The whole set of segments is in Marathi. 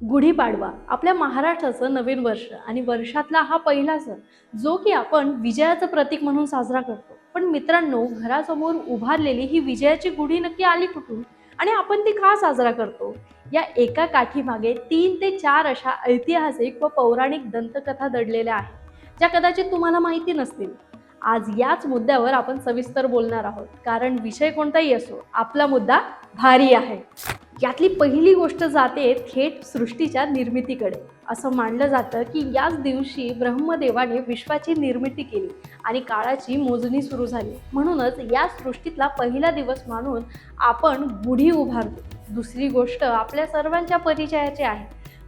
गुढीपाडवा आपल्या महाराष्ट्राचं नवीन वर्ष आणि वर्षातला हा पहिला सण जो की आपण विजयाचं प्रतीक म्हणून साजरा करतो। पण मित्रांनो, घरासमोर उभारलेली ही विजयाची गुढी नक्की आली कुठून आणि आपण ती का साजरा करतो? या एका काठीमागे 3 ते 4 अशा ऐतिहासिक व पौराणिक दंतकथा दडलेल्या आहेत, ज्या कदाचित तुम्हाला माहिती नसतील। आज याच मुद्द्यावर आपण सविस्तर बोलणार आहोत, कारण विषय कोणताही असो, आपला मुद्दा भारी आहे। यातली पहिली गोष्ट जाते थेट सृष्टीच्या निर्मितीकडे। असं मानलं जातं की याच दिवशी ब्रह्मदेवाने विश्वाची निर्मिती केली आणि काळाची मोजणी सुरू झाली। म्हणूनच या सृष्टीतला पहिला दिवस मानून आपण गुढी उभारतो। दुसरी गोष्ट आपल्या सर्वांच्या परिचयाची आहे।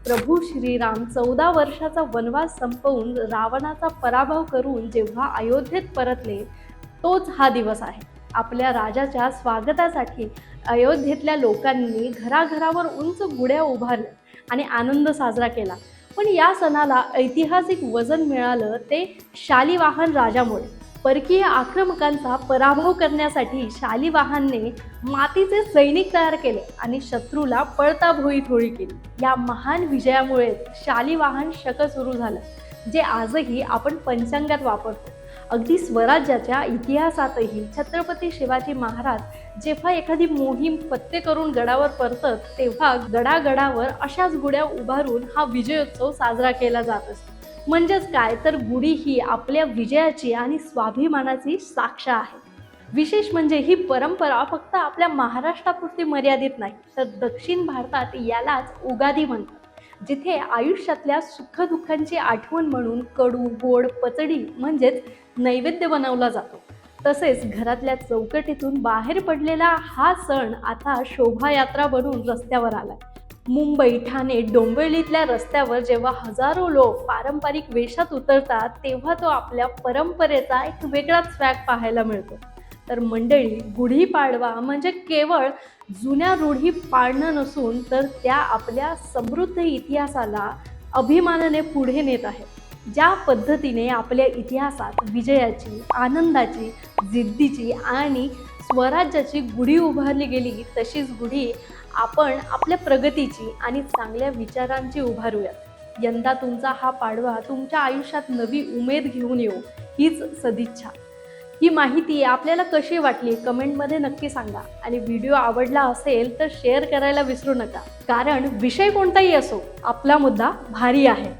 प्रभू श्रीराम 14 वर्षाचा वनवास संपवून रावणाचा पराभव करून जेव्हा अयोध्येत परतले, तोच हा दिवस आहे। आपल्या राजाच्या स्वागतासाठी अयोध्येतल्या लोकांनी घराघरावर उंच गुढ्या उभारल्या आणि आनंद साजरा केला। पण या सणाला ऐतिहासिक वजन मिळालं ते शालिवाहन राजामुळे। परकीय आक्रमकांचा पराभव करण्यासाठी शालिवाहनने मातीचे सैनिक तयार केले आणि शत्रूला पळता भोई थोडी केली। या महान विजयामुळे शालिवाहन शक सुरू झालं, जे आजही आपण पंचांगात वापरतो। अगदी स्वराज्याच्या इतिहासातही छत्रपती शिवाजी महाराज जेव्हा एखादी मोहीम फत्ते करून गडावर परतत, तेव्हा गडागडावर अशाच गुढ्या उभारून हा विजयोत्सव साजरा केला जात असतो। म्हणजेच काय तर गुढी ही आपल्या विजयाची आणि स्वाभिमानाची साक्ष आहे। विशेष म्हणजे ही परंपरा फक्त आपल्या महाराष्ट्रापुरती मर्यादित नाही, तर दक्षिण भारतात यालाच उगादी म्हणतात, जिथे आयुष्यातल्या सुखदुःखांची आठवण म्हणून कडू गोड पचडी म्हणजेच नैवेद्य बनवला जातो। तसेच घरातल्या चौकटीतून बाहेर पडलेला हा सण आता शोभायात्रा बनून रस्त्यावर आलाय। मुंबई, ठाणे, डोंबिवलीतल्या रस्त्यावर जेव्हा हजारो लोक पारंपरिक वेशात उतरतात, तेव्हा तो आपल्या परंपरेचा एक वेगळाच स्वॅग पाहायला मिळतो। तर मंडळी, गुढीपाडवा म्हणजे केवळ जुन्या रूढी पाळणं नसून तर त्या आपल्या समृद्ध इतिहासाला अभिमानाने पुढे नेत आहे। ज्या पद्धतीने आपल्या इतिहासात विजयाची, आनंदाची, जिद्दीची आणि स्वराज्याची गुढी उभारली गेली, तशीच गुढी आपण आपल्या प्रगतीची आणि चांगल्या विचारांची उभारूयात। यंदा तुमचा हा पाडवा तुमच्या आयुष्यात नवी उमेद घेऊन येऊ, हीच सदिच्छा। ही माहिती आपल्याला कशी वाटली कमेंटमध्ये नक्की सांगा आणि व्हिडिओ आवडला असेल तर शेअर करायला विसरू नका, कारण विषय कोणताही असो, आपला मुद्दा भारी आहे।